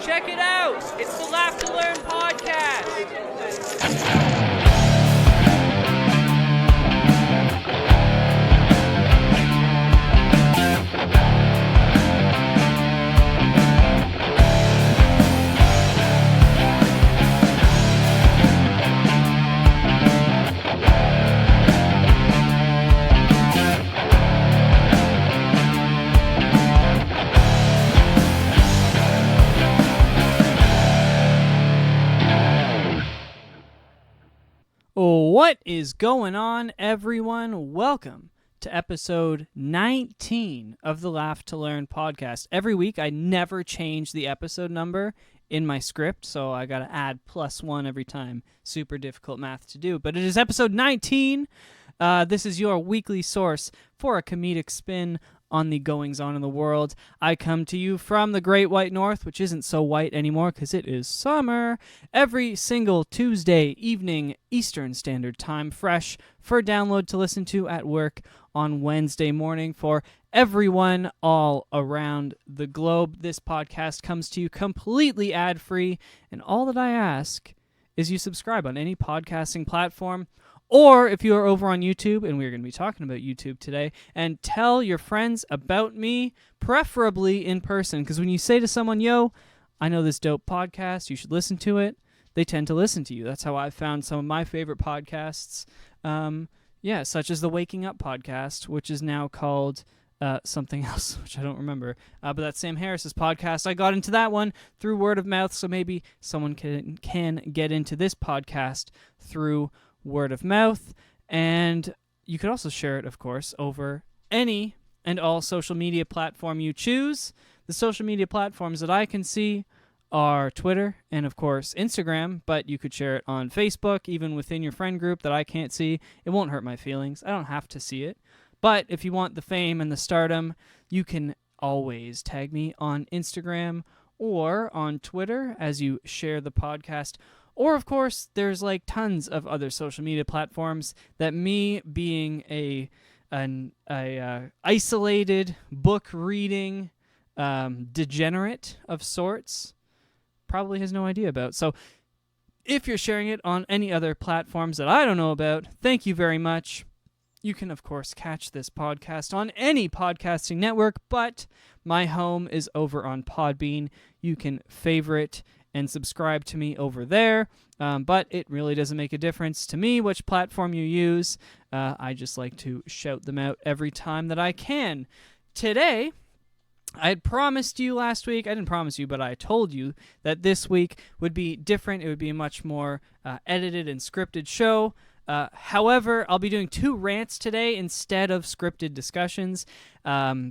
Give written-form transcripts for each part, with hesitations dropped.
Check it out. It's the Laugh to Learn podcast. What is going on, everyone? Welcome to episode 19 of the Laugh to Learn podcast. Every week, I never change the episode number in my script, so I got to add +1 every time. Super difficult math to do, but it is episode 19. This is your weekly source for a comedic spin on the goings-on in the world. I come to you from the Great White North, which isn't so white anymore because it is summer, every single Tuesday evening Eastern Standard Time, fresh for download to listen to at work on Wednesday morning. For everyone all around the globe, this podcast comes to you completely ad-free, and all that I ask is you subscribe on any podcasting platform, or if you are over on YouTube, and we're going to be talking about YouTube today, and tell your friends about me, preferably in person. Because when you say to someone, yo, I know this dope podcast, you should listen to it, they tend to listen to you. That's how I've found some of my favorite podcasts, such as the Waking Up podcast, which is now called something else, which I don't remember. But that's Sam Harris's podcast. I got into that one through word of mouth, so maybe someone can get into this podcast through word of mouth, and you could also share it, of course, over any and all social media platform you choose. The social media platforms that I can see are Twitter and, of course, Instagram, but you could share it on Facebook, even within your friend group that I can't see. It won't hurt my feelings. I don't have to see it. But if you want the fame and the stardom, you can always tag me on Instagram or on Twitter as you share the podcast. Or, of course, there's like tons of other social media platforms that me being an isolated book reading degenerate of sorts probably has no idea about. So if you're sharing it on any other platforms that I don't know about, thank you very much. You can, of course, catch this podcast on any podcasting network, but my home is over on Podbean. You can favorite and subscribe to me over there, but it really doesn't make a difference to me which platform you use. I just like to shout them out every time that I can. Today, I had promised you last week, I didn't promise you, but I told you that this week would be different. It would be a much more edited and scripted show. However, I'll be doing 2 rants today instead of scripted discussions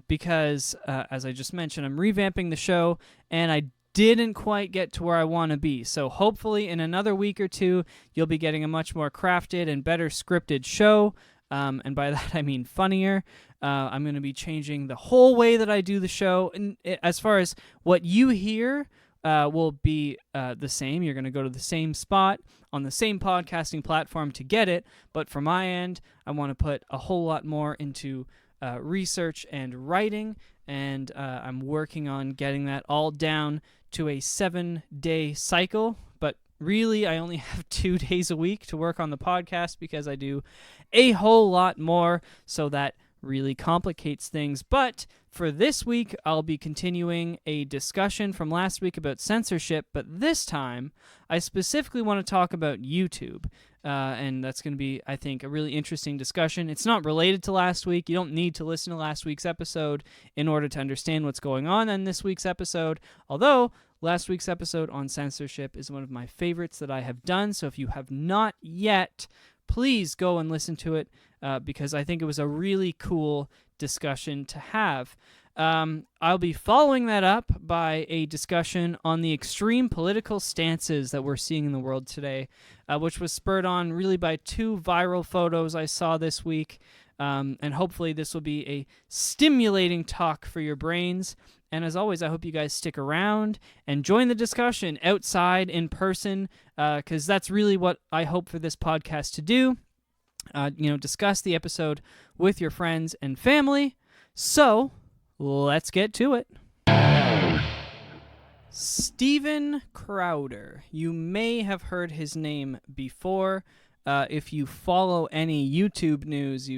because, as I just mentioned, I'm revamping the show, and I didn't quite get to where I want to be. So hopefully in another week or 2, you'll be getting a much more crafted and better scripted show. And by that, I mean funnier. I'm going to be changing the whole way that I do the show. And as far as what you hear will be the same. You're going to go to the same spot on the same podcasting platform to get it. But from my end, I want to put a whole lot more into research and writing. And I'm working on getting that all down to a 7-day cycle, but really I only have 2 days a week to work on the podcast because I do a whole lot more, so that really complicates things. But for this week, I'll be continuing a discussion from last week about censorship, but this time I specifically want to talk about YouTube. And that's going to be, I think, a really interesting discussion. It's not related to last week. You don't need to listen to last week's episode in order to understand what's going on in this week's episode, although last week's episode on censorship is one of my favorites that I have done. So if you have not yet, please go and listen to it because I think it was a really cool discussion to have. I'll be following that up by a discussion on the extreme political stances that we're seeing in the world today, which was spurred on really by 2 viral photos I saw this week. And hopefully this will be a stimulating talk for your brains. And as always, I hope you guys stick around and join the discussion outside in person, because that's really what I hope for this podcast to do. Discuss the episode with your friends and family. So let's get to it. Steven Crowder. You may have heard his name before. If you follow any YouTube news,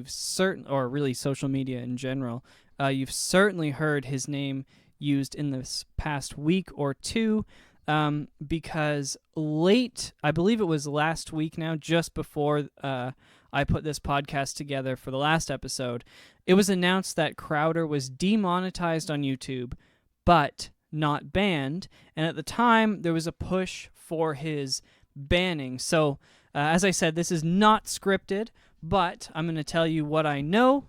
or really social media in general, you've certainly heard his name used in this past week or two, because I believe it was last week now, just before I put this podcast together for the last episode, it was announced that Crowder was demonetized on YouTube, but not banned. And at the time, there was a push for his banning. So, as I said, this is not scripted, but I'm going to tell you what I know,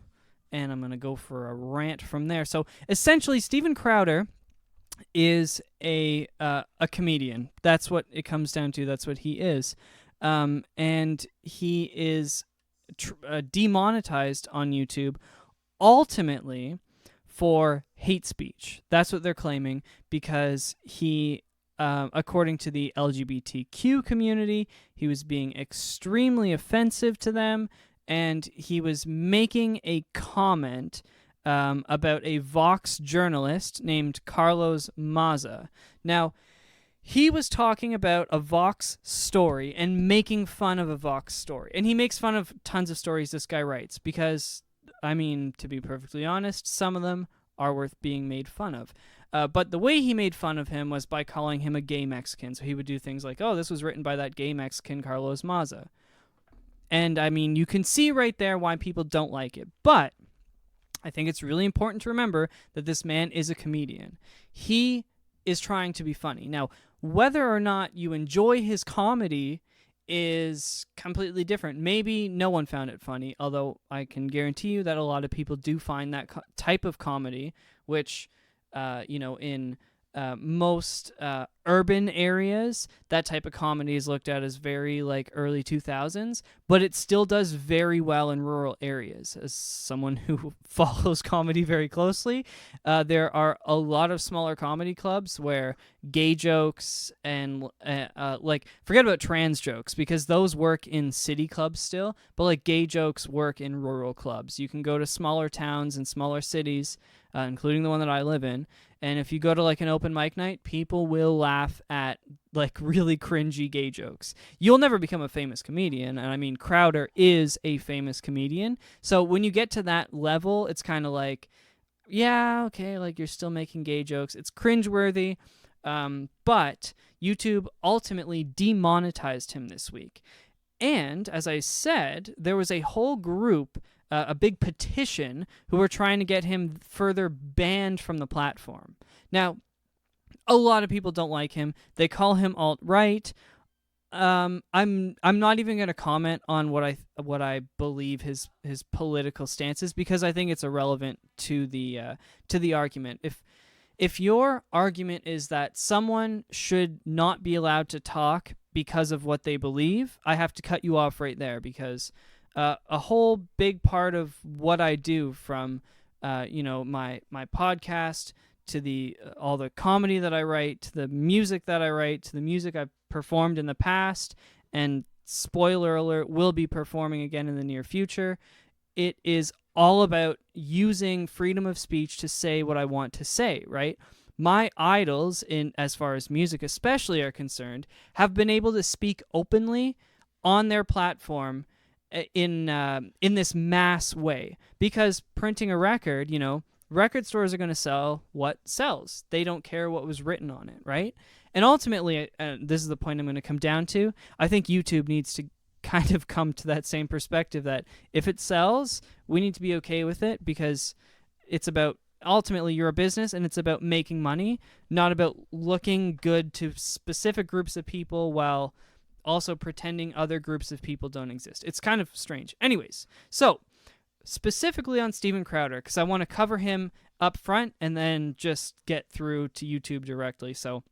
and I'm going to go for a rant from there. So, essentially, Steven Crowder is a comedian. That's what it comes down to. That's what he is. And he is demonetized on YouTube, ultimately for hate speech. That's what they're claiming, because he, according to the LGBTQ community, he was being extremely offensive to them, and he was making a comment about a Vox journalist named Carlos Maza. Now, he was talking about a Vox story and making fun of a Vox story. And he makes fun of tons of stories this guy writes because, I mean, to be perfectly honest, some of them are worth being made fun of. But the way he made fun of him was by calling him a gay Mexican. So he would do things like, oh, this was written by that gay Mexican Carlos Maza. And, I mean, you can see right there why people don't like it. But I think it's really important to remember that this man is a comedian. He is trying to be funny. Now, whether or not you enjoy his comedy is completely different. Maybe no one found it funny, although I can guarantee you that a lot of people do find that type of comedy, which, in most urban areas, that type of comedy is looked at as very early 2000s, but it still does very well in rural areas. As someone who follows comedy very closely, there are a lot of smaller comedy clubs where gay jokes and forget about trans jokes, because those work in city clubs still, but gay jokes work in rural clubs. You can go to smaller towns and smaller cities, including the one that I live in, and if you go to an open mic night, people will laugh at really cringy gay jokes. You'll never become a famous comedian, and I mean Crowder is a famous comedian. So when you get to that level, it's kind of yeah, okay, you're still making gay jokes. It's cringeworthy, but YouTube ultimately demonetized him this week. And as I said, there was a whole group, a big petition, who were trying to get him further banned from the platform. Now, a lot of people don't like him. They call him alt-right. I'm not even going to comment on what I believe his political stance is, because I think it's irrelevant to the argument. If your argument is that someone should not be allowed to talk because of what they believe, I have to cut you off right there, because a whole big part of what I do, from my podcast to all the comedy that I write, to the music that I write, to the music I've performed in the past, and spoiler alert, will be performing again in the near future. It is all about using freedom of speech to say what I want to say, right? My idols, as far as music especially are concerned, have been able to speak openly on their platform in this mass way, because printing a record, record stores are going to sell what sells. They don't care what was written on it, right? And ultimately, this is the point I'm going to come down to, I think YouTube needs to kind of come to that same perspective, that if it sells, we need to be okay with it, because it's about, ultimately, you're a business, and it's about making money, not about looking good to specific groups of people while also pretending other groups of people don't exist. It's kind of strange. Anyways, so specifically on Steven Crowder, because I want to cover him up front and then just get through to YouTube directly. So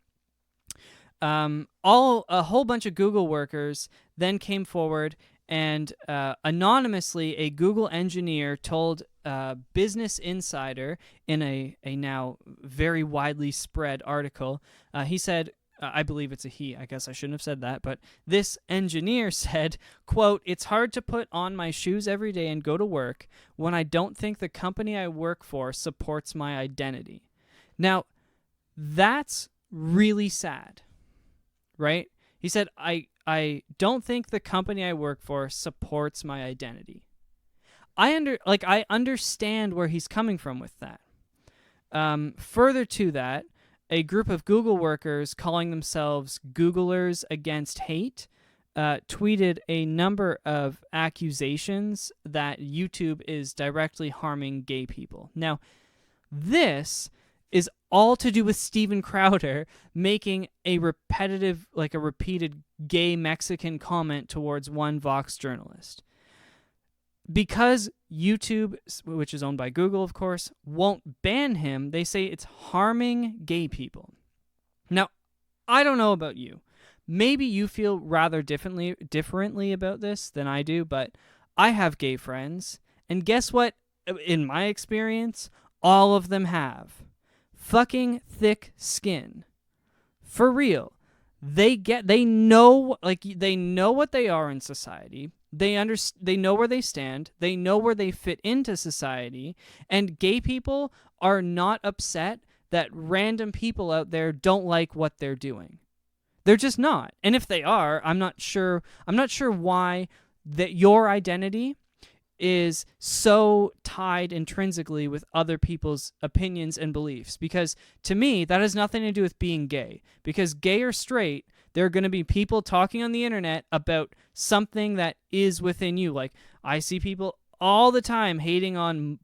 a whole bunch of Google workers then came forward, and anonymously a Google engineer told Business Insider in a now very widely spread article, he said, I believe it's a he, I guess I shouldn't have said that, but this engineer said, quote, "It's hard to put on my shoes every day and go to work when I don't think the company I work for supports my identity." Now, that's really sad, right? He said, I don't think the company I work for supports my identity. I understand where he's coming from with that. Further to that, a group of Google workers calling themselves Googlers Against Hate tweeted a number of accusations that YouTube is directly harming gay people. Now, this is all to do with Steven Crowder making a repeated gay Mexican comment towards one Vox journalist. Because YouTube, which is owned by Google, of course, won't ban him, they say it's harming gay people. Now, I don't know about you. Maybe you feel rather differently about this than I do, but I have gay friends, and guess what? In my experience, all of them have fucking thick skin. For real. They know what they are in society. They know where they stand. They know where they fit into society. And gay people are not upset that random people out there don't like what they're doing. They're just not. And if they are, I'm not sure why that your identity is so tied intrinsically with other people's opinions and beliefs. Because to me, that has nothing to do with being gay. Because gay or straight, there are going to be people talking on the internet about something that is within you. Like, I see people all the time hating on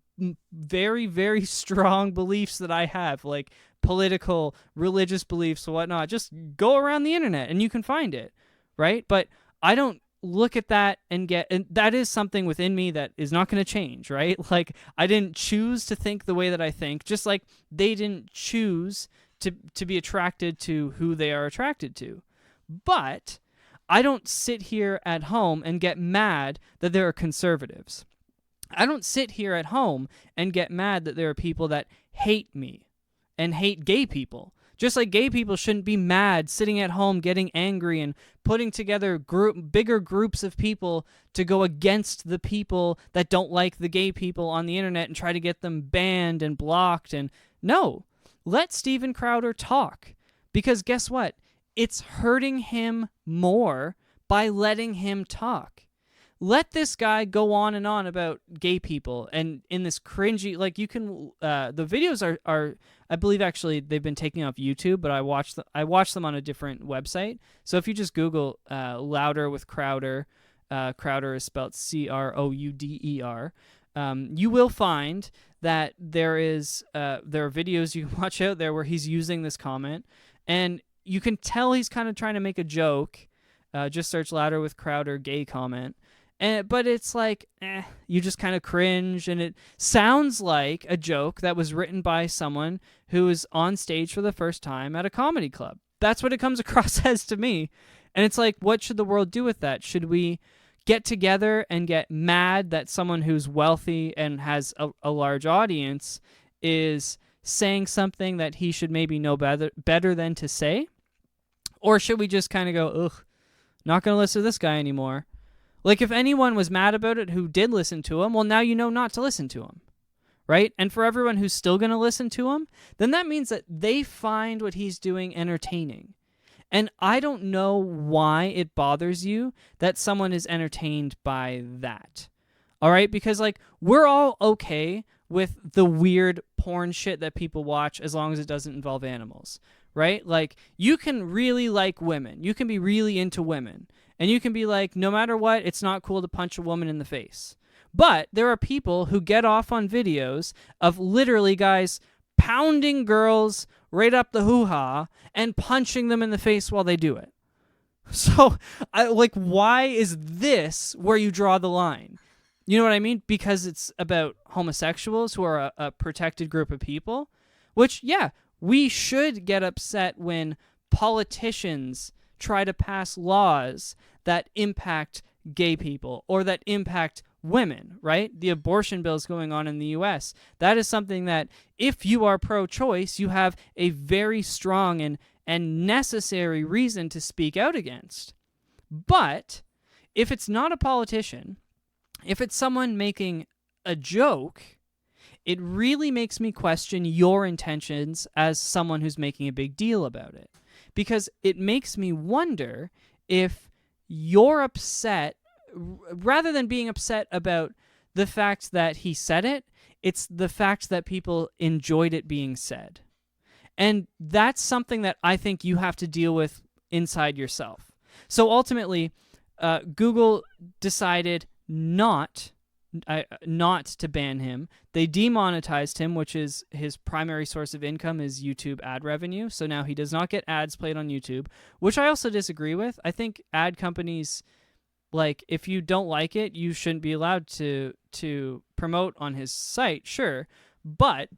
very, very strong beliefs that I have, like political, religious beliefs, whatnot. Just go around the internet and you can find it, right? But I don't look at that and that is something within me that is not going to change, right? Like, I didn't choose to think the way that I think, just like they didn't choose to be attracted to who they are attracted to. But I don't sit here at home and get mad that there are conservatives. I don't sit here at home and get mad that there are people that hate me and hate gay people. Just like gay people shouldn't be mad sitting at home getting angry and putting together bigger groups of people to go against the people that don't like the gay people on the internet and try to get them banned and blocked. And no, let Steven Crowder talk. Because guess what? It's hurting him more by letting him talk. Let this guy go on and on about gay people and in this cringy, like, you can, the videos are I believe actually they've been taken off YouTube, but I watched them on a different website. So if you just Google Louder with Crowder, Crowder is spelled Crouder, you will find that there are videos you can watch out there where he's using this comment, and you can tell he's kind of trying to make a joke. Just search Louder with Crowder gay comment. But it's like, you just kind of cringe, and it sounds like a joke that was written by someone who is on stage for the first time at a comedy club. That's what it comes across as to me. And it's like, what should the world do with that? Should we get together and get mad that someone who's wealthy and has a large audience is saying something that he should maybe know better than to say? Or should we just kind of go, ugh, not going to listen to this guy anymore? Like, if anyone was mad about it who did listen to him, well, now you know not to listen to him, right? And for everyone who's still going to listen to him, then that means that they find what he's doing entertaining. And I don't know why it bothers you that someone is entertained by that, all right? Because, like, we're all okay with the weird porn shit that people watch as long as it doesn't involve animals, right? Like, you can really like women. You can be really into women. And you can be like, no matter what, it's not cool to punch a woman in the face. But there are people who get off on videos of literally guys pounding girls right up the hoo-ha and punching them in the face while they do it. So, why is this where you draw the line? You know what I mean? Because it's about homosexuals who are a protected group of people, which, yeah, we should get upset when politicians try to pass laws that impact gay people or that impact women, right? The abortion bills going on in the U.S. That is something that, if you are pro-choice, you have a very strong and necessary reason to speak out against. But if it's not a politician, if it's someone making a joke, it really makes me question your intentions as someone who's making a big deal about it. Because it makes me wonder if you're upset, rather than being upset about the fact that he said it, it's the fact that people enjoyed it being said. And that's something that I think you have to deal with inside yourself. So ultimately, Google decided not to ban him. They demonetized him, which is his primary source of income is YouTube ad revenue. So now he does not get ads played on YouTube, which I also disagree with. I think ad companies, like, if you don't like it, you shouldn't be allowed to promote on his site, sure. But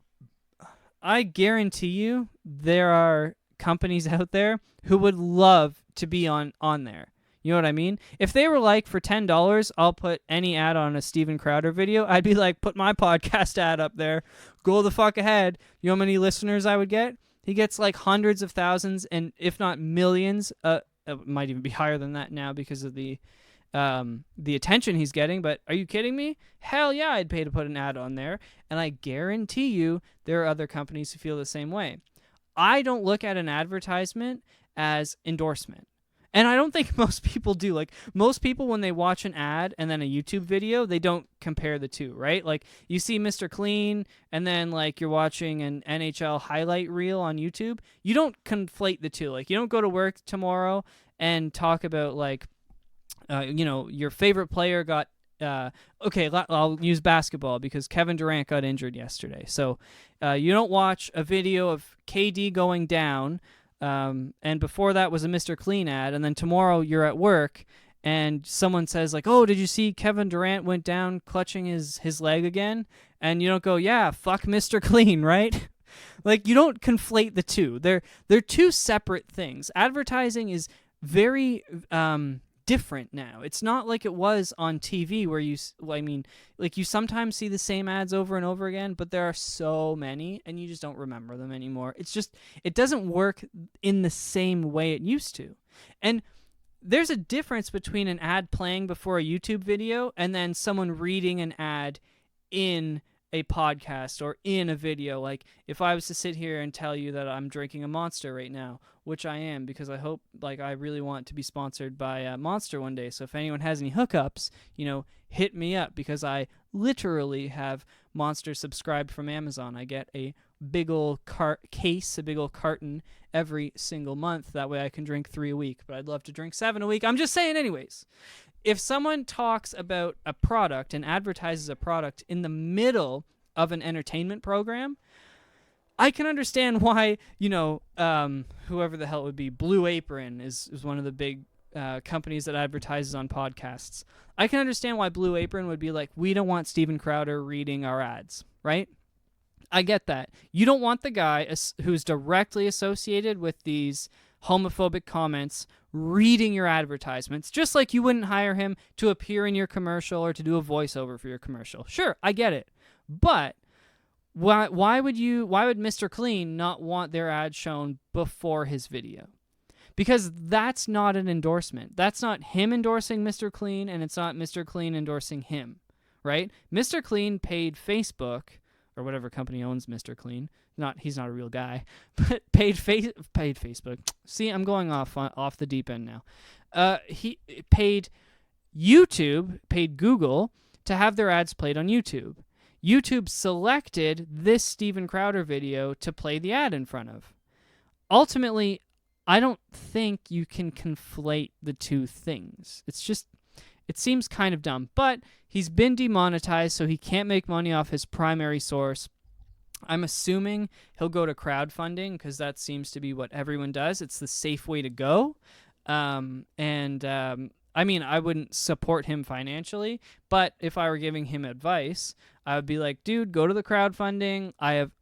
I guarantee you there are companies out there who would love to be on there. You know what I mean? If they were like, for $10, I'll put any ad on a Steven Crowder video, I'd be like, put my podcast ad up there. Go the fuck ahead. You know how many listeners I would get? He gets like hundreds of thousands, and if not millions. It might even be higher than that now because of the attention he's getting. But are you kidding me? Hell yeah, I'd pay to put an ad on there. And I guarantee you there are other companies who feel the same way. I don't look at an advertisement as endorsement. And I don't think most people do. Like, most people, when they watch an ad and then a YouTube video, they don't compare the two, right? Like, you see Mr. Clean, and then, like, you're watching an NHL highlight reel on YouTube. You don't conflate the two. Like, you don't go to work tomorrow and talk about, like, your favorite player got... okay, I'll use basketball because Kevin Durant got injured yesterday. So you don't watch a video of KD going down... and before that was a Mr. Clean ad, and then tomorrow you're at work and someone says like, oh, did you see Kevin Durant went down clutching his leg again? And you don't go, yeah, fuck Mr. Clean, right? Like, you don't conflate the two. They're two separate things. Advertising is very different now. It's not like it was on TV where you sometimes see the same ads over and over again, but there are so many and you just don't remember them anymore. It doesn't work in the same way it used to. And there's a difference between an ad playing before a YouTube video and then someone reading an ad in a podcast or in a video. Like, if I was to sit here and tell you that I'm drinking a Monster right now, which I am, because I hope, like, I really want to be sponsored by Monster one day. So if anyone has any hookups, hit me up, because I literally have Monster subscribed from Amazon. I get a big ol' case, a big ol' carton every single month. That way I can drink 3 a week, but I'd love to drink 7 a week. I'm just saying anyways. If someone talks about a product and advertises a product in the middle of an entertainment program, I can understand why, whoever the hell it would be, Blue Apron is one of the big companies that advertises on podcasts. I can understand why Blue Apron would be like, we don't want Steven Crowder reading our ads, right? I get that. You don't want the guy who's directly associated with these homophobic comments reading your advertisements, just like you wouldn't hire him to appear in your commercial or to do a voiceover for your commercial. Sure, I get it. But why would Mr. Clean not want their ad shown before his video? Because that's not an endorsement. That's not him endorsing Mr. Clean, and it's not Mr. Clean endorsing him, right? Mr. Clean paid Facebook, or whatever company owns Mr. Clean. He's not a real guy, but paid Facebook. See, I'm going off the deep end now. He paid Google to have their ads played on YouTube. YouTube selected this Steven Crowder video to play the ad in front of. Ultimately, I don't think you can conflate the two things. It seems kind of dumb, but he's been demonetized, so he can't make money off his primary source. I'm assuming he'll go to crowdfunding, because that seems to be what everyone does. It's the safe way to go. I mean, I wouldn't support him financially, but if I were giving him advice, I would be like, dude, go to the crowdfunding. I have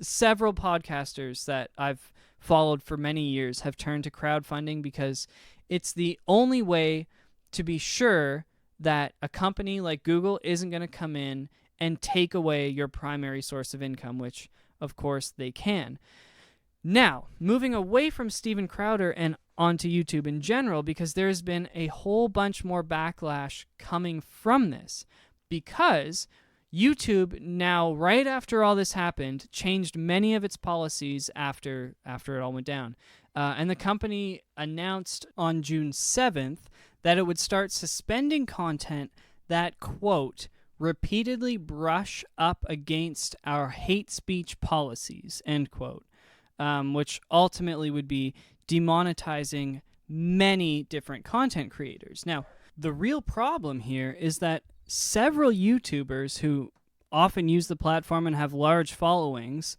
several podcasters that I've followed for many years have turned to crowdfunding, because it's the only way to be sure that a company like Google isn't going to come in and take away your primary source of income, which, of course, they can. Now, moving away from Steven Crowder and onto YouTube in general, because there's been a whole bunch more backlash coming from this, because YouTube now, right after all this happened, changed many of its policies after it all went down. And the company announced on June 7th that it would start suspending content that, quote, repeatedly brush up against our hate speech policies, end quote, which ultimately would be demonetizing many different content creators. Now, the real problem here is that several YouTubers who often use the platform and have large followings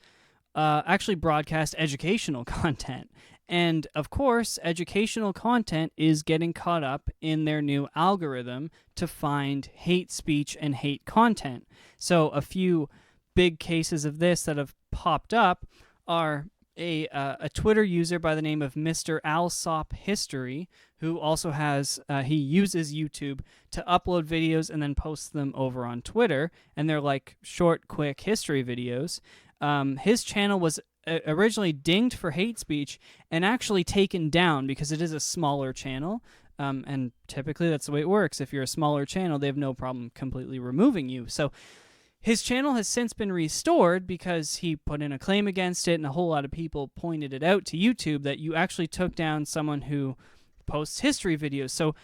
actually broadcast educational content. And, of course, educational content is getting caught up in their new algorithm to find hate speech and hate content. So a few big cases of this that have popped up are a Twitter user by the name of Mr. Alsop History, who also has, he uses YouTube to upload videos and then posts them over on Twitter, and they're like short, quick history videos. His channel was originally dinged for hate speech and actually taken down because it is a smaller channel, and typically that's the way it works. If you're a smaller channel, they have no problem completely removing you. So his channel has since been restored because he put in a claim against it, and a whole lot of people pointed it out to YouTube that you actually took down someone who posts history videos. So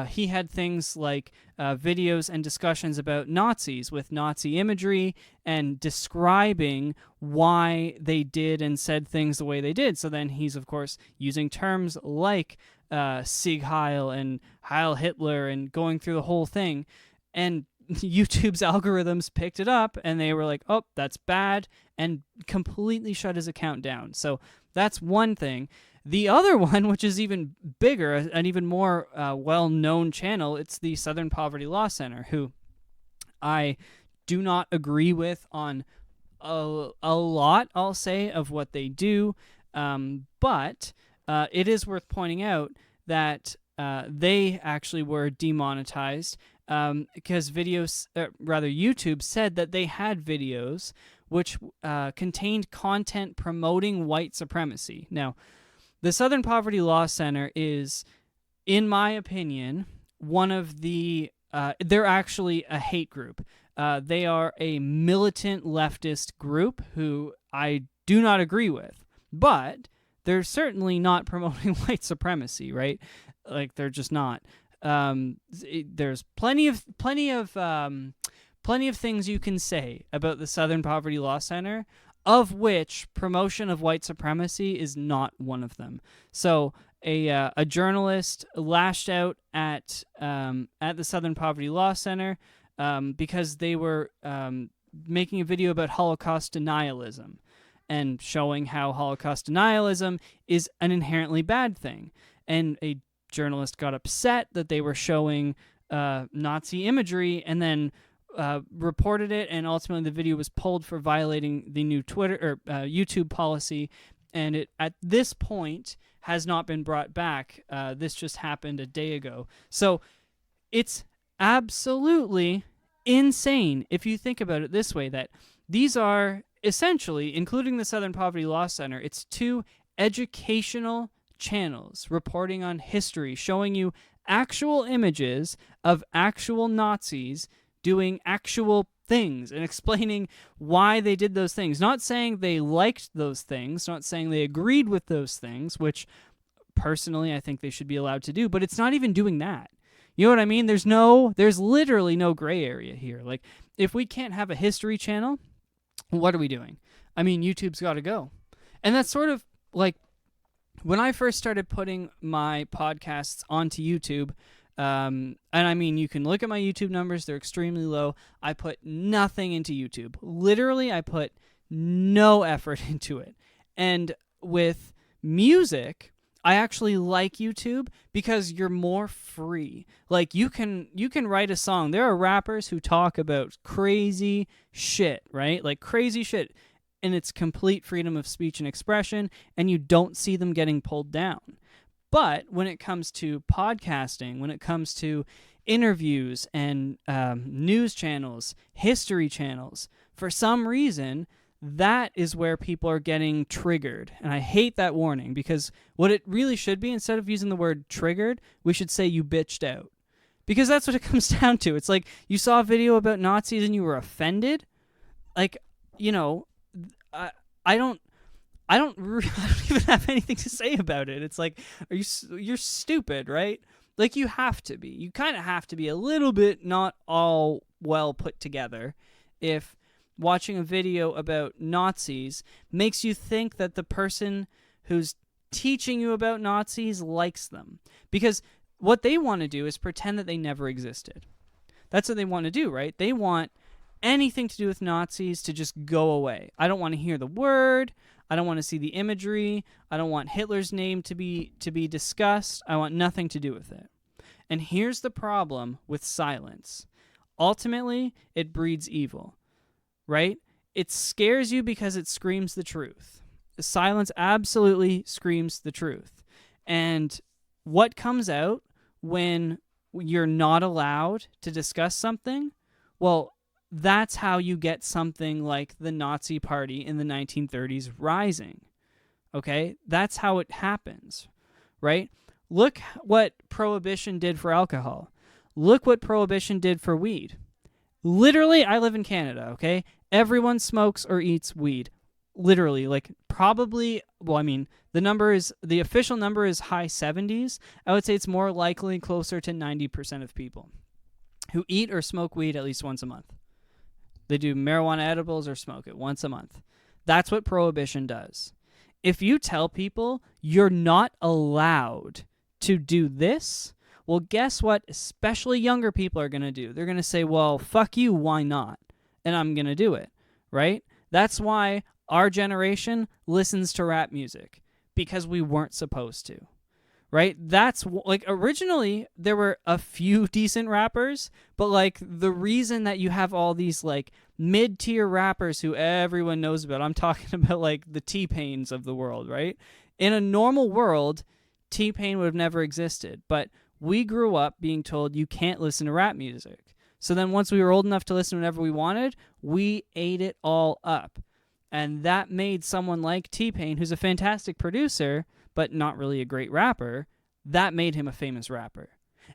he had things like videos and discussions about Nazis with Nazi imagery and describing why they did and said things the way they did. So then he's, of course, using terms like Sieg Heil and Heil Hitler and going through the whole thing. And YouTube's algorithms picked it up and they were like, oh, that's bad, and completely shut his account down. So that's one thing. The other one, which is even bigger, an even more well-known channel, it's the Southern Poverty Law Center, who I do not agree with on a lot, I'll say, of what they do. But it is worth pointing out that they actually were demonetized because YouTube said that they had videos which contained content promoting white supremacy. Now, the Southern Poverty Law Center is, in my opinion, one of the they're actually a hate group. They are a militant leftist group who I do not agree with, but they're certainly not promoting white supremacy, right? Like, they're just not. There's plenty of things you can say about the Southern Poverty Law Center, of which promotion of white supremacy is not one of them. So a journalist lashed out at the Southern Poverty Law Center because they were making a video about Holocaust denialism and showing how Holocaust denialism is an inherently bad thing. And a journalist got upset that they were showing Nazi imagery and then reported it, and ultimately the video was pulled for violating the new Twitter or YouTube policy, and it at this point has not been brought back. This just happened a day ago. So it's absolutely insane if you think about it this way, that these are essentially, including the Southern Poverty Law Center, it's two educational channels reporting on history, showing you actual images of actual Nazis doing actual things and explaining why they did those things. Not saying they liked those things, not saying they agreed with those things, which personally I think they should be allowed to do, but it's not even doing that. You know what I mean? There's literally no gray area here. Like, if we can't have a history channel, what are we doing? I mean, YouTube's got to go. And that's sort of like when I first started putting my podcasts onto YouTube, and I mean, you can look at my YouTube numbers. They're extremely low. I put nothing into YouTube. Literally, I put no effort into it. And with music, I actually like YouTube because you're more free. Like, you can write a song. There are rappers who talk about crazy shit, right? Like, crazy shit. And it's complete freedom of speech and expression, and you don't see them getting pulled down. But when it comes to podcasting, when it comes to interviews and news channels, history channels, for some reason, that is where people are getting triggered. And I hate that warning, because what it really should be, instead of using the word triggered, we should say you bitched out. Because that's what it comes down to. It's like you saw a video about Nazis and you were offended. Like, you know, I don't I don't even have anything to say about it. It's like, you're stupid, right? Like, you have to be. You kind of have to be a little bit not all well put together if watching a video about Nazis makes you think that the person who's teaching you about Nazis likes them. Because what they want to do is pretend that they never existed. That's what they want to do, right? They want anything to do with Nazis to just go away. I don't want to hear the word. I don't want to see the imagery. I don't want Hitler's name to be discussed. I want nothing to do with it. And here's the problem with silence. Ultimately, it breeds evil, right? It scares you because it screams the truth. Silence absolutely screams the truth. And what comes out when you're not allowed to discuss something? Well, that's how you get something like the Nazi Party in the 1930s rising. Okay? That's how it happens, right? Look what Prohibition did for alcohol. Look what Prohibition did for weed. Literally, I live in Canada, okay? Everyone smokes or eats weed. Literally, like probably, well, I mean, the official number is high 70s. I would say it's more likely closer to 90% of people who eat or smoke weed at least once a month. They do marijuana edibles or smoke it once a month. That's what Prohibition does. If you tell people you're not allowed to do this, well, guess what? Especially younger people are going to do. They're going to say, well, fuck you, why not? And I'm going to do it, right? That's why our generation listens to rap music, because we weren't supposed to, right? That's like, originally there were a few decent rappers, but like the reason that you have all these like mid-tier rappers who everyone knows about, I'm talking about like the T-Pains of the world, right? In a normal world, T-Pain would have never existed, but we grew up being told you can't listen to rap music. So then once we were old enough to listen whenever we wanted, we ate it all up. And that made someone like T-Pain, who's a fantastic producer, but not really a great rapper, that made him a famous rapper.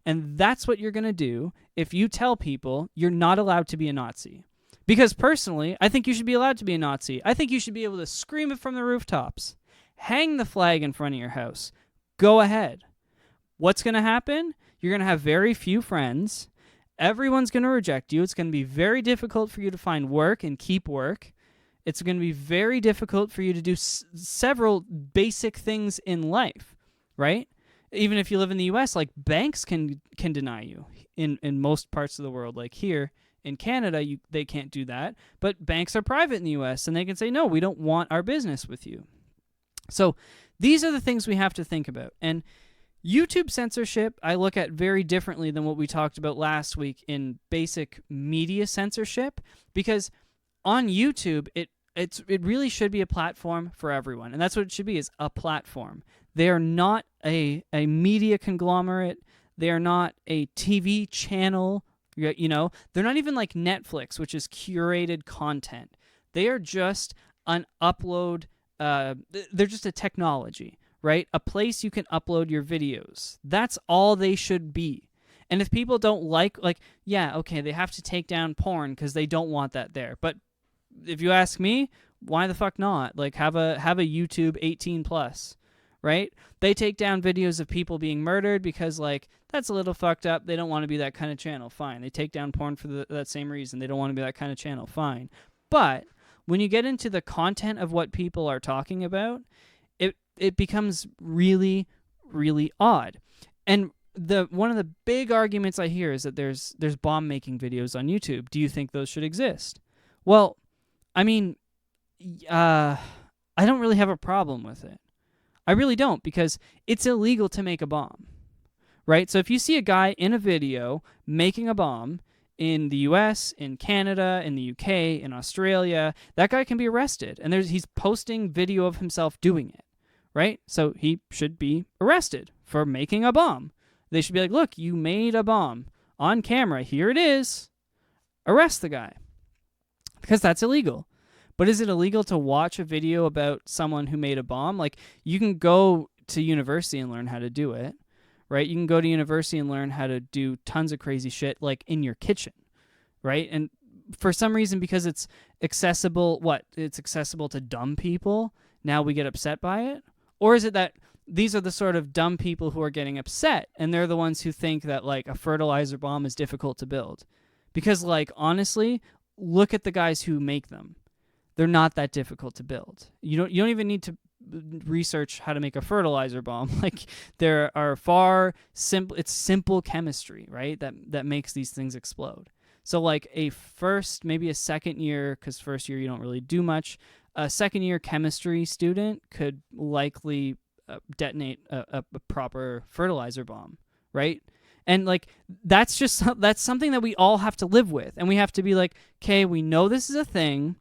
And that's what you're going to do if you tell people you're not allowed to be a Nazi. Because personally, I think you should be allowed to be a Nazi. I think you should be able to scream it from the rooftops. Hang the flag in front of your house. Go ahead. What's going to happen? You're going to have very few friends. Everyone's going to reject you. It's going to be very difficult for you to find work and keep work. It's going to be very difficult for you to do several basic things in life, right? Even if you live in the U.S., like banks can deny you in most parts of the world. Like here in Canada, they can't do that. But banks are private in the U.S., and they can say, no, we don't want our business with you. So these are the things we have to think about. And YouTube censorship, I look at very differently than what we talked about last week in basic media censorship, because on YouTube, it really should be a platform for everyone. And that's what it should be, is a platform. They are not a media conglomerate. They are not a TV channel. You know, they're not even like Netflix, which is curated content. They are just an upload. They're just a technology, right? A place you can upload your videos. That's all they should be. And if people don't like, yeah, okay, they have to take down porn because they don't want that there. But if you ask me, why the fuck not? Like, have a YouTube 18 plus, right? They take down videos of people being murdered because, like, that's a little fucked up. They don't want to be that kind of channel. Fine. They take down porn for that same reason. They don't want to be that kind of channel. Fine. But when you get into the content of what people are talking about, it becomes really, really odd. And one of the big arguments I hear is that there's bomb making videos on YouTube. Do you think those should exist? Well, I mean, I don't really have a problem with it. I really don't, because it's illegal to make a bomb, right? So if you see a guy in a video making a bomb in the US, in Canada, in the UK, in Australia, that guy can be arrested. And he's posting video of himself doing it, right? So he should be arrested for making a bomb. They should be like, look, you made a bomb on camera. Here it is. Arrest the guy. Because that's illegal. But is it illegal to watch a video about someone who made a bomb? Like, you can go to university and learn how to do it, right? You can go to university and learn how to do tons of crazy shit, like in your kitchen, right? And for some reason, because it's accessible, it's accessible to dumb people, now we get upset by it? Or is it that these are the sort of dumb people who are getting upset, and they're the ones who think that, like, a fertilizer bomb is difficult to build? Because, like, honestly, look at the guys who make them. They're not that difficult to build. You don't even need to research how to make a fertilizer bomb. Like, there are it's simple chemistry, right? That makes these things explode. So, like, maybe a second year, because first year you don't really do much, a second year chemistry student could likely detonate a proper fertilizer bomb, right? And, like, that's something that we all have to live with. And we have to be like, okay, we know this is a thing.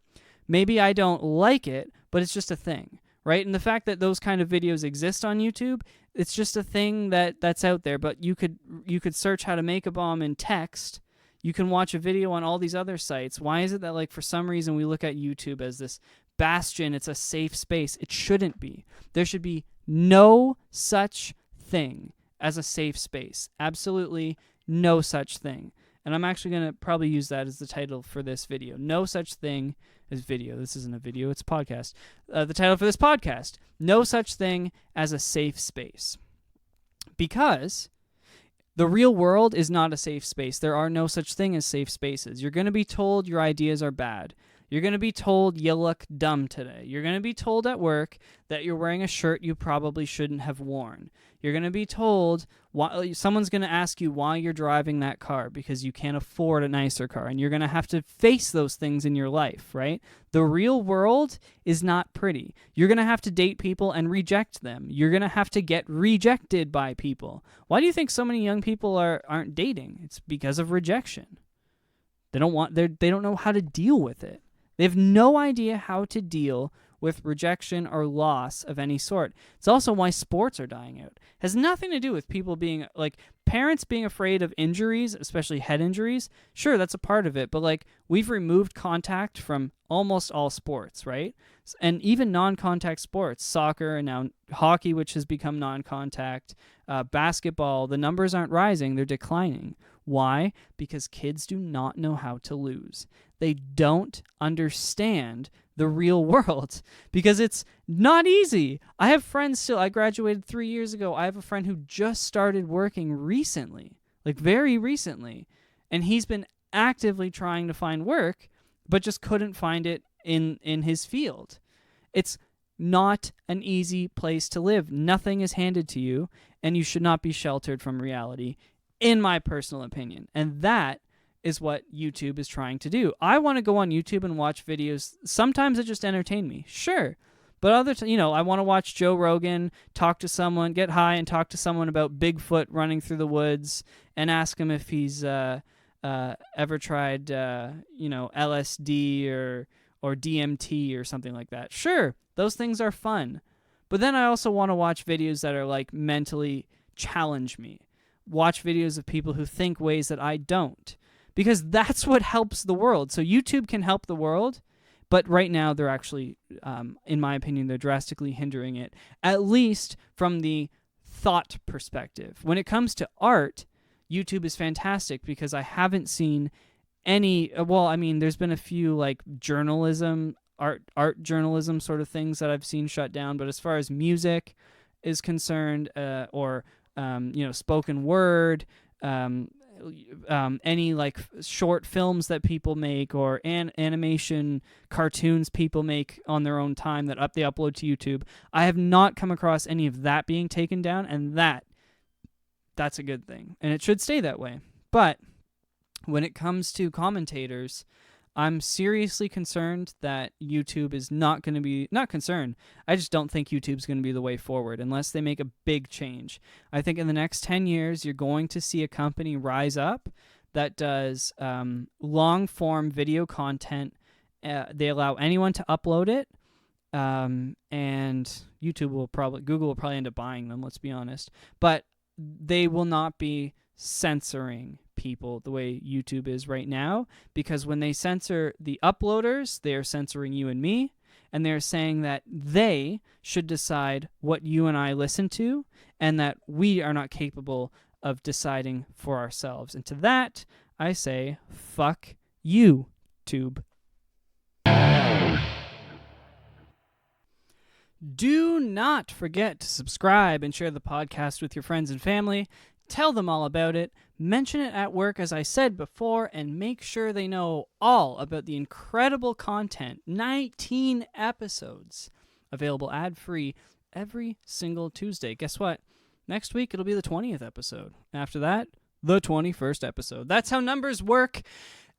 Maybe I don't like it, but it's just a thing, right? And the fact that those kind of videos exist on YouTube, it's just a thing that's out there. But you could search how to make a bomb in text. You can watch a video on all these other sites. Why is it that, like, for some reason we look at YouTube as this bastion, it's a safe space? It shouldn't be. There should be no such thing as a safe space. Absolutely no such thing. And I'm actually going to probably use that as the title for this video. No such thing as video. This isn't a video, it's a podcast. The title for this podcast, no such thing as a safe space. Because the real world is not a safe space. There are no such thing as safe spaces. You're going to be told your ideas are bad. You're going to be told you look dumb today. You're going to be told at work that you're wearing a shirt you probably shouldn't have worn. You're going to be told, someone's going to ask you why you're driving that car because you can't afford a nicer car. And you're going to have to face those things in your life, right? The real world is not pretty. You're going to have to date people and reject them. You're going to have to get rejected by people. Why do you think so many young people aren't dating? It's because of rejection. They don't know how to deal with it. They have no idea how to deal with rejection or loss of any sort. It's also why sports are dying out. It has nothing to do with people being, like, parents being afraid of injuries, especially head injuries. Sure, that's a part of it, but, like, we've removed contact from almost all sports, right? And even non-contact sports, soccer and now hockey, which has become non-contact, basketball, the numbers aren't rising, they're declining. Why? Because kids do not know how to lose. They don't understand the real world because it's not easy. I have friends still. I graduated 3 years ago. I have a friend who just started working recently, like very recently, and he's been actively trying to find work, but just couldn't find it in his field. It's not an easy place to live. Nothing is handed to you, and you should not be sheltered from reality, in my personal opinion. And that is what YouTube is trying to do. I want to go on YouTube and watch videos. Sometimes it just entertain me, sure. But I want to watch Joe Rogan talk to someone, get high and talk to someone about Bigfoot running through the woods and ask him if he's ever tried, LSD or DMT or something like that. Sure, those things are fun. But then I also want to watch videos that are, like, mentally challenge me. Watch videos of people who think ways that I don't. Because that's what helps the world. So YouTube can help the world, but right now they're actually, in my opinion, they're drastically hindering it, at least from the thought perspective. When it comes to art, YouTube is fantastic because I haven't seen any, there's been a few, like, art journalism sort of things that I've seen shut down, but as far as music is concerned, or spoken word, any, like, short films that people make or animation cartoons people make on their own time that they upload to YouTube, I have not come across any of that being taken down, and that's a good thing, and it should stay that way. But when it comes to commentators, I'm seriously concerned that YouTube is not going to be, not concerned, I just don't think YouTube's going to be the way forward unless they make a big change. I think in the next 10 years, you're going to see a company rise up that does long-form video content. They allow anyone to upload it, and Google will probably end up buying them, let's be honest. But they will not be censoring people the way YouTube is right now, because when they censor the uploaders, they are censoring you and me, and they're saying that they should decide what you and I listen to, and that we are not capable of deciding for ourselves. And to that, I say, fuck you, Tube. Do not forget to subscribe and share the podcast with your friends and family. Tell them all about it. Mention it at work, as I said before, and make sure they know all about the incredible content. 19 episodes available ad-free every single Tuesday. Guess what? Next week, it'll be the 20th episode. After that, the 21st episode. That's how numbers work.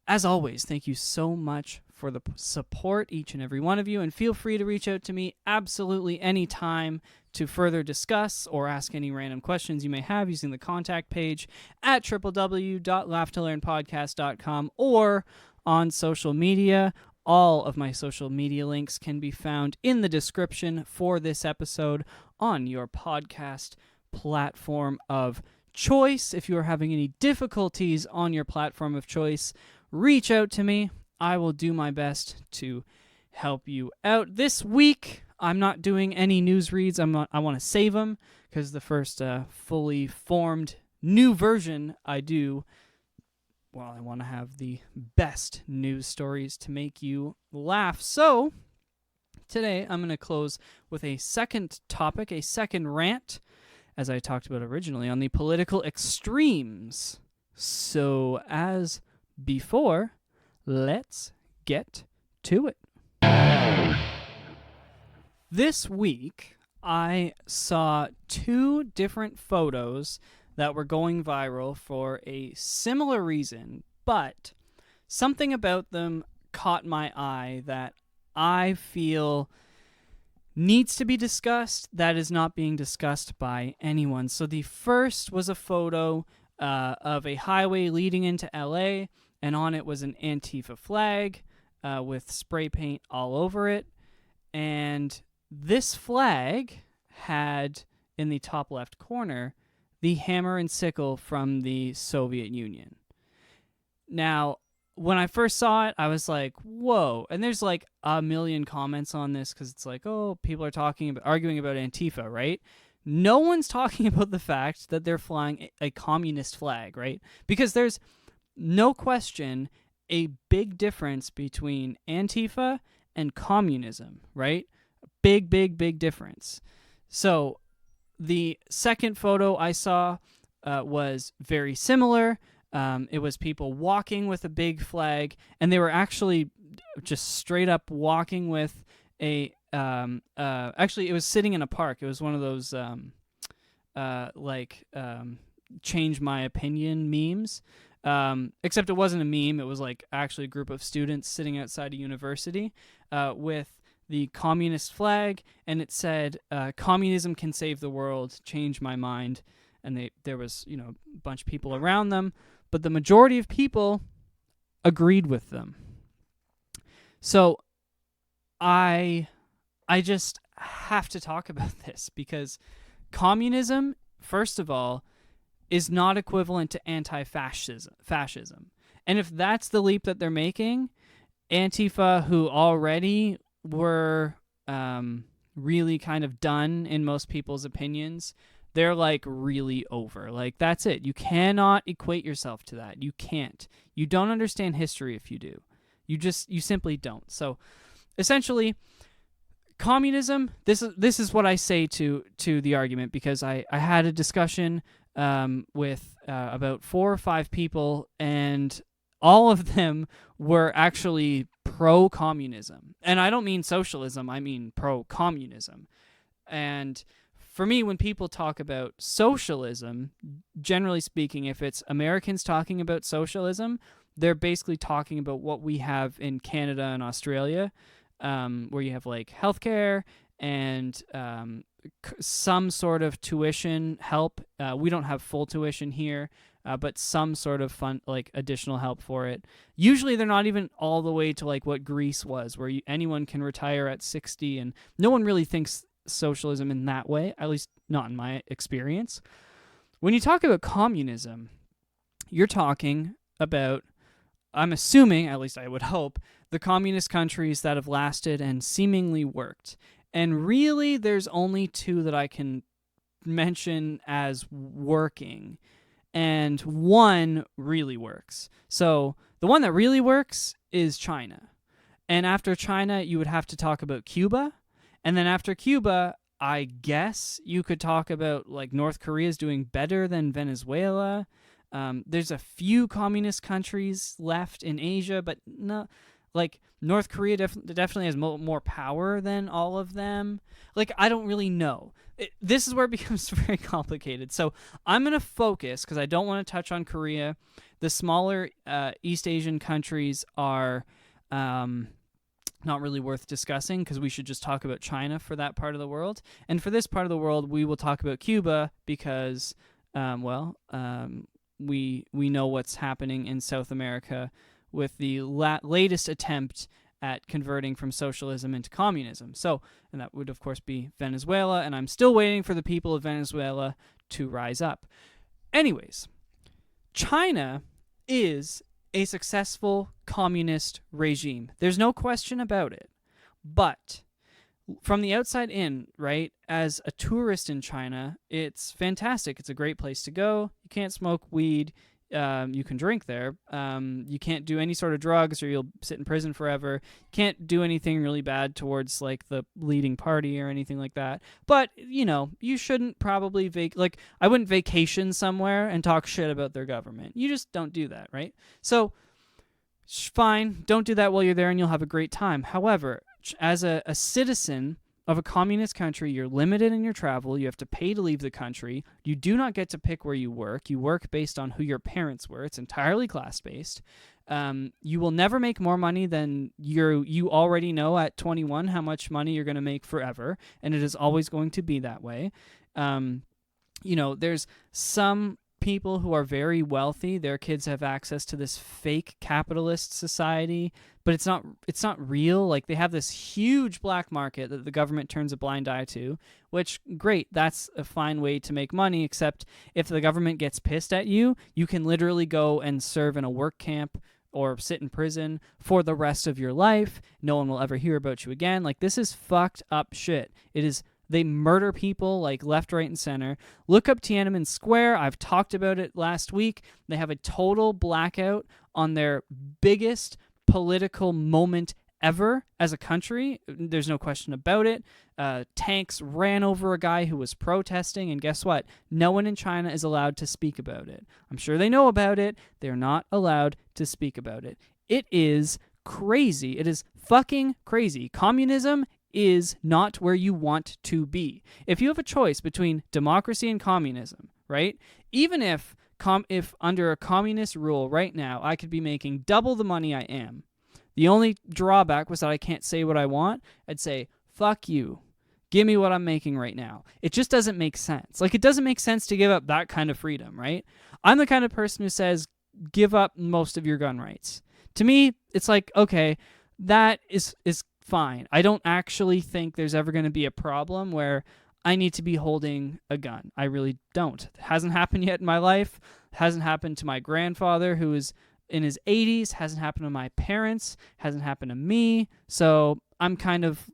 As always, thank you so much for the support, each and every one of you, and feel free to reach out to me absolutely anytime to further discuss or ask any random questions you may have using the contact page at www.laughtolearnpodcast.com or on social media. All of my social media links can be found in the description for this episode on your podcast platform of choice. If you are having any difficulties on your platform of choice, reach out to me. I will do my best to help you out. This week, I'm not doing any news reads. I want to save them because the first fully formed new version I do, well, I want to have the best news stories to make you laugh. So today, I'm going to close with a second topic, a second rant, as I talked about originally, on the political extremes. So as before, let's get to it. This week, I saw two different photos that were going viral for a similar reason, but something about them caught my eye that I feel needs to be discussed that is not being discussed by anyone. So the first was a photo of a highway leading into LA, and on it was an Antifa flag with spray paint all over it. And this flag had, in the top left corner, the hammer and sickle from the Soviet Union. Now, when I first saw it, I was like, whoa. And there's like a million comments on this because it's like, oh, people are arguing about Antifa, right? No one's talking about the fact that they're flying a communist flag, right? Because there's no question a big difference between Antifa and communism, right? Big, big, big difference. So the second photo I saw was very similar. It was people walking with a big flag, and they were actually just straight up walking with a actually, it was sitting in a park. It was one of those change my opinion memes. Except it wasn't a meme. It was like actually a group of students sitting outside a university with the communist flag, and it said, communism can save the world, change my mind. And there was, a bunch of people around them, but the majority of people agreed with them. So I just have to talk about this because communism, first of all, is not equivalent to anti-fascism. And if that's the leap that they're making, Antifa, who already were really kind of done in most people's opinions, they're like really over. Like, that's it. You cannot equate yourself to that. You can't. You don't understand history if you do. You simply don't. So essentially, communism, this is what I say to the argument, because I had a discussion with about 4 or 5 people, and all of them were actually pro-communism. And I don't mean socialism, I mean pro-communism. And for me, when people talk about socialism, generally speaking, if it's Americans talking about socialism, they're basically talking about what we have in Canada and Australia, where you have like healthcare and some sort of tuition help. We don't have full tuition here, but some sort of fun, like additional help for it. Usually they're not even all the way to like what Greece was, where anyone can retire at 60, and no one really thinks socialism in that way, at least not in my experience. When you talk about communism, you're talking about I'm assuming, at least I would hope, the communist countries that have lasted and seemingly worked. And really, there's only two that I can mention as working, and one really works. So the one that really works is China. And after China, you would have to talk about Cuba. And then after Cuba, I guess you could talk about like North Korea's doing better than Venezuela. There's a few communist countries left in Asia, but no, like North Korea definitely has more power than all of them. Like, I don't really know. This is where it becomes very complicated. So I'm going to focus, because I don't want to touch on Korea. The smaller East Asian countries are not really worth discussing, because we should just talk about China for that part of the world. And for this part of the world, we will talk about Cuba because, we know what's happening in South America with the latest attempt at converting from socialism into communism. So, and that would, of course, be Venezuela, and I'm still waiting for the people of Venezuela to rise up. Anyways, China is a successful communist regime. There's no question about it. But from the outside in, right, as a tourist in China, it's fantastic. It's a great place to go. You can't smoke weed. You can drink there. You can't do any sort of drugs or you'll sit in prison forever. You can't do anything really bad towards like the leading party or anything like that. But, you know, you shouldn't probably I wouldn't vacation somewhere and talk shit about their government. You just don't do that, right? So fine, don't do that while you're there and you'll have a great time. However, as a citizen of a communist country, you're limited in your travel. You have to pay to leave the country. You do not get to pick where you work. You work based on who your parents were. It's entirely class-based. You will never make more money than you already know at 21 how much money you're going to make forever, and it is always going to be that way. There's some people who are very wealthy. Their kids have access to this fake capitalist society, but it's not real. Like, they have this huge black market that the government turns a blind eye to, which, great, that's a fine way to make money, except if the government gets pissed at you, you can literally go and serve in a work camp or sit in prison for the rest of your life. No one will ever hear about you again. Like, this is fucked up shit. They murder people like left, right, and center. Look up Tiananmen Square. I've talked about it last week. They have a total blackout on their biggest political moment ever as a country. There's no question about it. Tanks ran over a guy who was protesting, and guess what? No one in China is allowed to speak about it. I'm sure they know about it. They're not allowed to speak about it. It is crazy. It is fucking crazy. Communism is not where you want to be. If you have a choice between democracy and communism, right? Even if under a communist rule right now, I could be making double the money I am. The only drawback was that I can't say what I want. I'd say, fuck you. Give me what I'm making right now. It just doesn't make sense. Like, it doesn't make sense to give up that kind of freedom, right? I'm the kind of person who says, give up most of your gun rights. To me, it's like, okay, that is fine. I don't actually think there's ever going to be a problem where I need to be holding a gun. I really don't. It hasn't happened yet in my life. It hasn't happened to my grandfather, who is in his 80s. Hasn't happened to my parents. Hasn't happened to me. So I'm kind of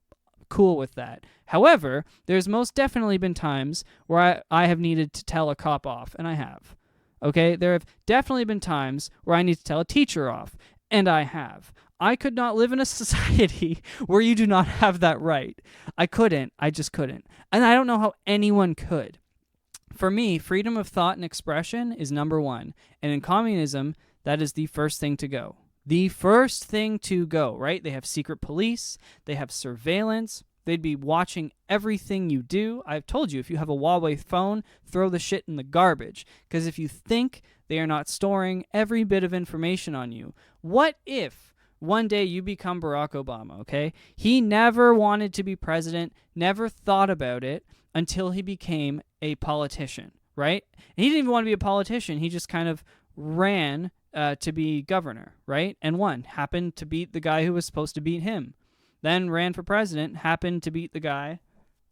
cool with that. However, there's most definitely been times where I have needed to tell a cop off, and I have. Okay? There have definitely been times where I need to tell a teacher off, and I have. I could not live in a society where you do not have that right. I couldn't. I just couldn't. And I don't know how anyone could. For me, freedom of thought and expression is number one. And in communism, that is the first thing to go. The first thing to go, right? They have secret police. They have surveillance. They'd be watching everything you do. I've told you, if you have a Huawei phone, throw the shit in the garbage. Because if you think they are not storing every bit of information on you, what if one day you become Barack Obama, okay? He never wanted to be president, never thought about it until he became a politician, right? And he didn't even want to be a politician. He just kind of ran to be governor, right? And won. Happened to beat the guy who was supposed to beat him. Then ran for president, happened to beat the guy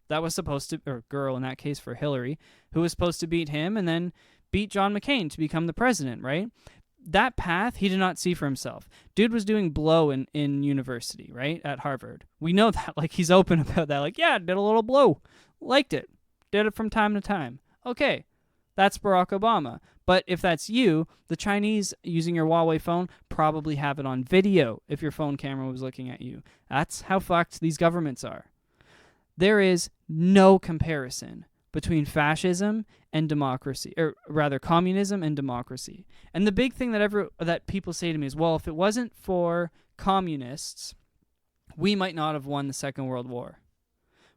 that was supposed to, or girl in that case for Hillary, who was supposed to beat him, and then beat John McCain to become the president, right? that path he did not see for himself. Dude was doing blow in university, right? At Harvard. We know that. Like, he's open about that. Like, yeah, did a little blow. Liked it. Did it from time to time. Okay, that's Barack Obama. But if that's you, the Chinese using your Huawei phone probably have it on video if your phone camera was looking at you. That's how fucked these governments are. There is no comparison between fascism and democracy, or rather communism and democracy. And the big thing that people say to me is, well, if it wasn't for communists, we might not have won the Second World War.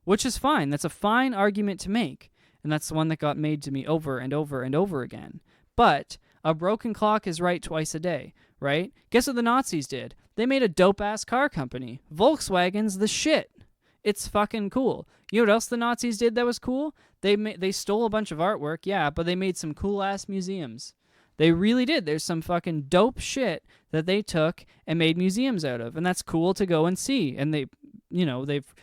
Which is fine. That's a fine argument to make. And that's the one that got made to me over and over and over again. But a broken clock is right twice a day, right? Guess what the Nazis did? They made a dope-ass car company. Volkswagen's the shit. It's fucking cool. You know what else the Nazis did that was cool? They stole a bunch of artwork, yeah, but they made some cool-ass museums. They really did. There's some fucking dope shit that they took and made museums out of, and that's cool to go and see. And they've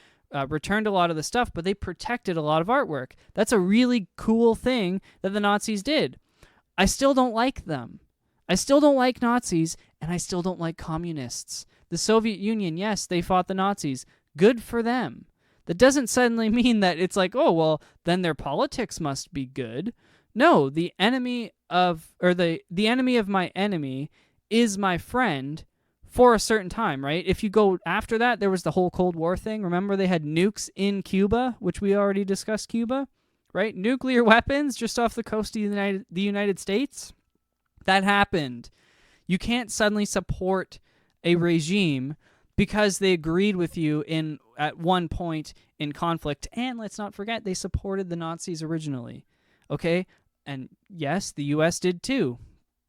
returned a lot of the stuff, but they protected a lot of artwork. That's a really cool thing that the Nazis did. I still don't like them. I still don't like Nazis, and I still don't like communists. The Soviet Union, yes, they fought the Nazis. Good for them. That doesn't suddenly mean that it's like, oh, well, then their politics must be good. No, the enemy of my enemy is my friend for a certain time, right? If you go after that, there was the whole Cold War thing. Remember they had nukes in Cuba, which we already discussed Cuba, right? Nuclear weapons just off the coast of the United States. That happened. You can't suddenly support a regime because they agreed with you at one point in conflict. And let's not forget, they supported the Nazis originally. Okay? And yes, the U.S. did too.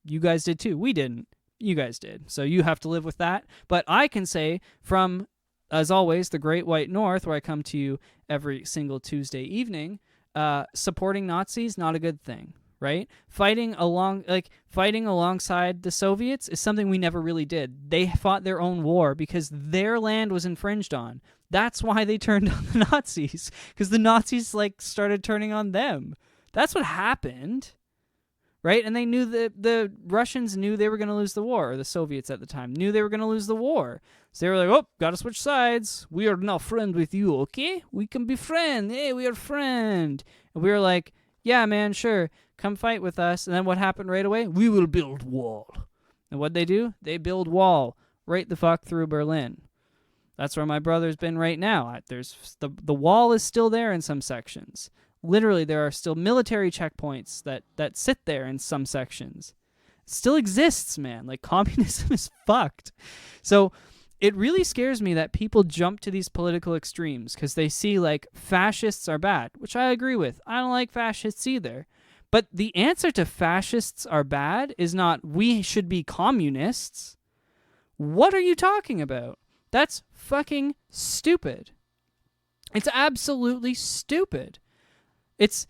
You guys did too. We didn't. You guys did. So you have to live with that. But I can say from, as always, the Great White North, where I come to you every single Tuesday evening, supporting Nazis, not a good thing. Right? Fighting alongside the Soviets is something we never really did. They fought their own war because their land was infringed on. That's why they turned on the Nazis, because the Nazis started turning on them. That's what happened, right? And they knew that the Russians knew they were going to lose the war, or the Soviets at the time knew they were going to lose the war. So they were like, oh, got to switch sides. We are now friend with you, okay? We can be friend. Hey, we are friend. And we were like, yeah, man, sure. Come fight with us. And then what happened right away? We will build wall. And what'd they do? They build wall right the fuck through Berlin. That's where my brother's been right now. There's the wall is still there in some sections. Literally, there are still military checkpoints that sit there in some sections. It still exists, man. Like, communism is fucked. So it really scares me that people jump to these political extremes because they see, fascists are bad, which I agree with. I don't like fascists either. But the answer to fascists are bad is not we should be communists. What are you talking about? That's fucking stupid. It's absolutely stupid. It's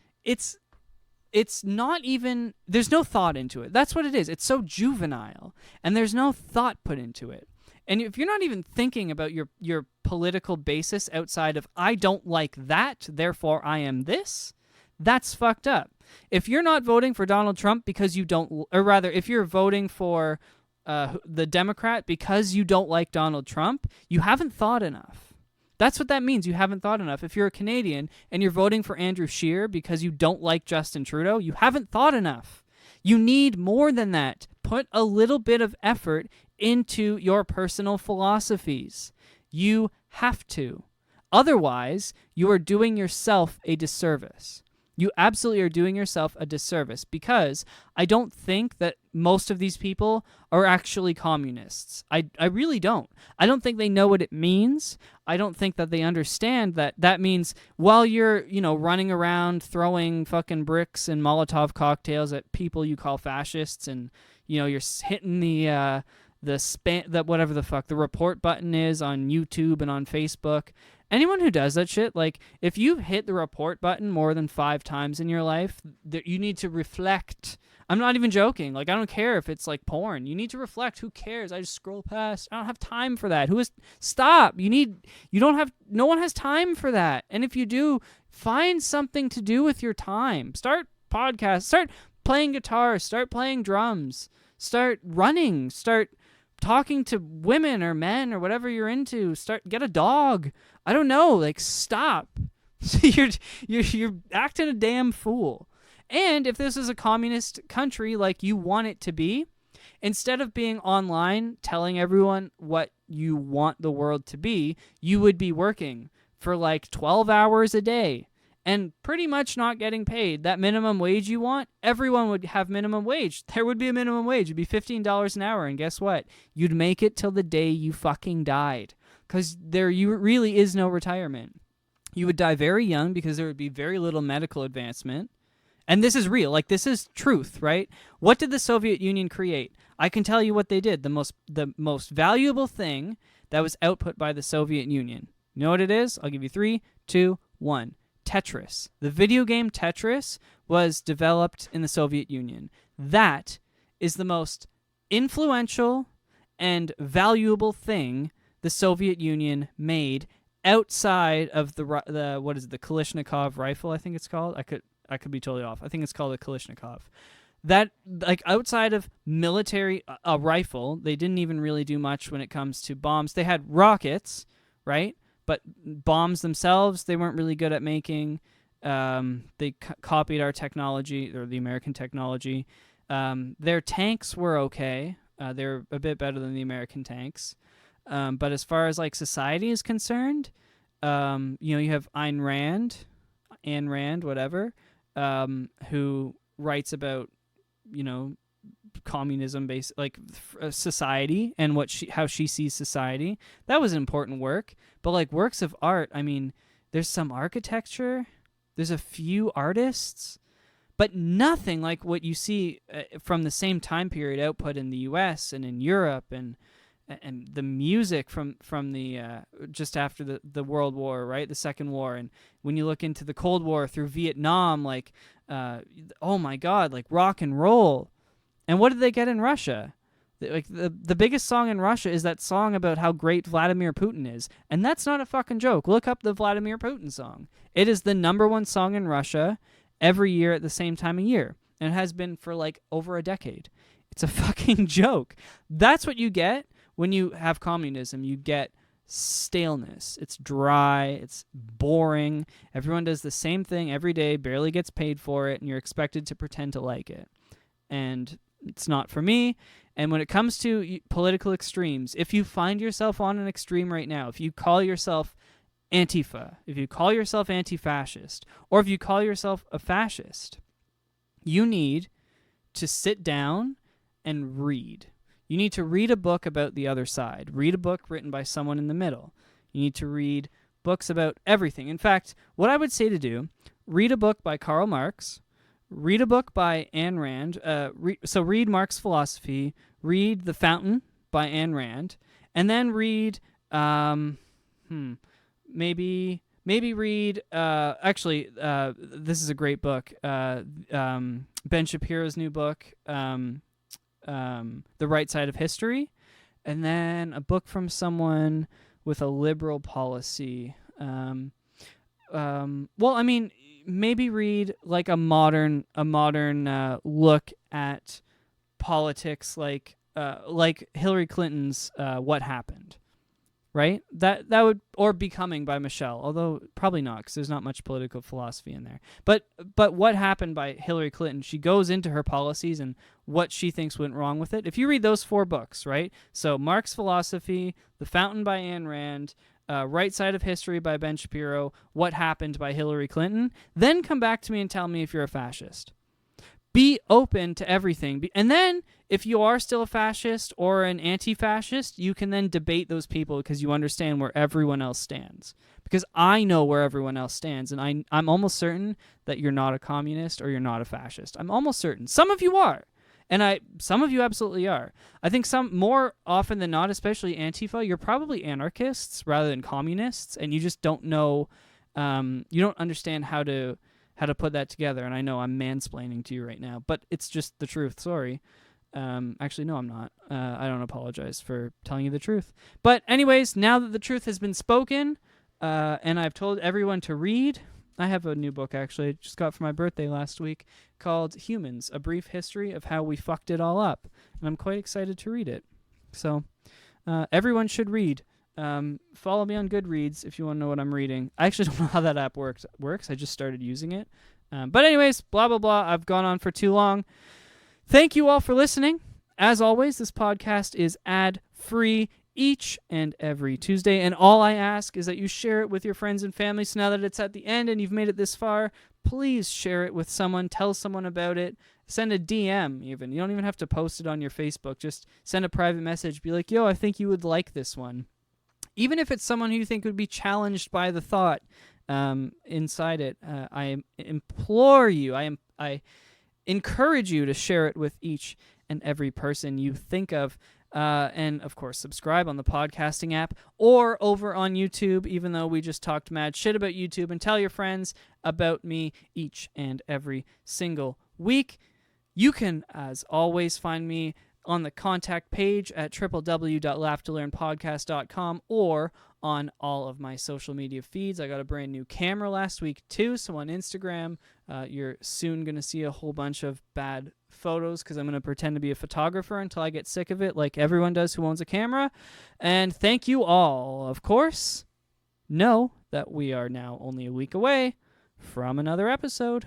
not even, there's no thought into it. That's what it is. It's so juvenile, and there's no thought put into it. And if you're not even thinking about your political basis outside of, I don't like that, therefore I am this, that's fucked up. If you're not voting for Donald Trump because you don't, or rather, if you're voting for the Democrat because you don't like Donald Trump, you haven't thought enough. That's what that means. You haven't thought enough. If you're a Canadian and you're voting for Andrew Scheer because you don't like Justin Trudeau, you haven't thought enough. You need more than that. Put a little bit of effort into your personal philosophies. You have to. Otherwise, you are doing yourself a disservice. You absolutely are doing yourself a disservice because I don't think that most of these people are actually communists. I really don't. I don't think they know what it means. I don't think that they understand that means while you're, running around throwing fucking bricks and Molotov cocktails at people you call fascists and, you're hitting the spam, that whatever the fuck the report button is on YouTube and on Facebook. Anyone who does that shit, if you hit the report button more than 5 times in your life, you need to reflect. I'm not even joking. I don't care if it's porn. You need to reflect. Who cares? I just scroll past. I don't have time for that. Stop. No one has time for that. And if you do, find something to do with your time. Start podcasts. Start playing guitar. Start playing drums. Start running. Start talking to women or men or whatever you're into. Get a dog. I don't know. Like, stop. You're acting a damn fool. And if this is a communist country like you want it to be, instead of being online telling everyone what you want the world to be, you would be working for like 12 hours a day and pretty much not getting paid. That minimum wage you want, everyone would have minimum wage. There would be a minimum wage. It'd be $15 an hour. And guess what? You'd make it till the day you fucking died. Because there really is no retirement. You would die very young because there would be very little medical advancement. And this is real. Like, this is truth, right? What did the Soviet Union create? I can tell you what they did. The most valuable thing that was output by the Soviet Union. You know what it is? I'll give you 3, 2, 1. Tetris. The video game Tetris was developed in the Soviet Union. That is the most influential and valuable thing the Soviet Union made outside of the Kalashnikov rifle, I think it's called. I could be totally off. I think it's called a Kalashnikov. That, like, outside of military, a rifle, they didn't even really do much when it comes to bombs. They had rockets, right? But bombs themselves, they weren't really good at making. They copied our technology, or the American technology. Their tanks were okay. They're a bit better than the American tanks. But as far as, like, society is concerned, you have Ayn Rand, whatever, who writes about, communism based, like, society and how she sees society. That was important work. But, like, works of art, I mean, there's some architecture, there's a few artists, but nothing like what you see from the same time period output in the US and in Europe, and the music from the just after the World War, right? The Second War. And when you look into the Cold War through Vietnam, like, oh my God, like rock and roll. And what did they get in Russia? Like, the biggest song in Russia is that song about how great Vladimir Putin is. And that's not a fucking joke. Look up the Vladimir Putin song. It is the #1 song in Russia every year at the same time of year. And it has been for like over a decade. It's a fucking joke. That's what you get when you have communism. You get staleness. It's dry. It's boring. Everyone does the same thing every day, barely gets paid for it, and you're expected to pretend to like it. And it's not for me. And when it comes to political extremes, if you find yourself on an extreme right now, if you call yourself Antifa, if you call yourself anti-fascist, or if you call yourself a fascist, you need to sit down and read. You need to read a book about the other side. Read a book written by someone in the middle. You need to read books about everything. In fact, what I would say to do, read a book by Karl Marx, read a book by Ayn Rand. So read Marx Philosophy, read The Fountain by Ayn Rand, and then read, maybe read, this is a great book, Ben Shapiro's new book, The Right Side of History, and then a book from someone with a liberal policy. Maybe read like a modern look at politics, like Hillary Clinton's What Happened, right? That would, or Becoming by Michelle, although probably not, because there's not much political philosophy in there. But What Happened by Hillary Clinton, she goes into her policies and what she thinks went wrong with it. If you read those 4 books, right? So Marx Philosophy, The Fountain by Ayn Rand, Right Side of History by Ben Shapiro, What Happened by Hillary Clinton, then come back to me and tell me if you're a fascist. Be open to everything. And then, if you are still a fascist or an anti-fascist, you can then debate those people because you understand where everyone else stands. Because I know where everyone else stands, and I'm almost certain that you're not a communist or you're not a fascist. I'm almost certain. Some of you are. And some of you absolutely are. I think some, more often than not, especially Antifa, you're probably anarchists rather than communists, and you just don't know, you don't understand how to put that together. And I know I'm mansplaining to you right now, but it's just the truth. Sorry. Actually, no, I'm not. I don't apologize for telling you the truth. But anyways, now that the truth has been spoken, and I've told everyone to read, I have a new book, actually. I just got for my birthday last week called Humans, A Brief History of How We Fucked It All Up. And I'm quite excited to read it. So everyone should read. Follow me on Goodreads if you want to know what I'm reading. I actually don't know how that app works. I just started using it. But anyways, blah, blah, blah. I've gone on for too long. Thank you all for listening. As always, this podcast is ad-free each and every Tuesday, and all I ask is that you share it with your friends and family. So now that it's at the end and you've made it this far, please share it with someone. Tell someone about it. Send a DM even. You don't even have to post it on your Facebook. Just send a private message. Be like, yo, I think you would like this one. Even if it's someone who you think would be challenged by the thought inside it, I implore you, I encourage you to share it with each and every person you think of. And, of course, subscribe on the podcasting app or over on YouTube, even though we just talked mad shit about YouTube. And tell your friends about me each and every single week. You can, as always, find me on the contact page at www.laughtolearnpodcast.com or on all of my social media feeds. I got a brand new camera last week, too. So on Instagram, you're soon going to see a whole bunch of bad photos because I'm going to pretend to be a photographer until I get sick of it, like everyone does who owns a camera. And thank you all. Of course, know that we are now only a week away from another episode.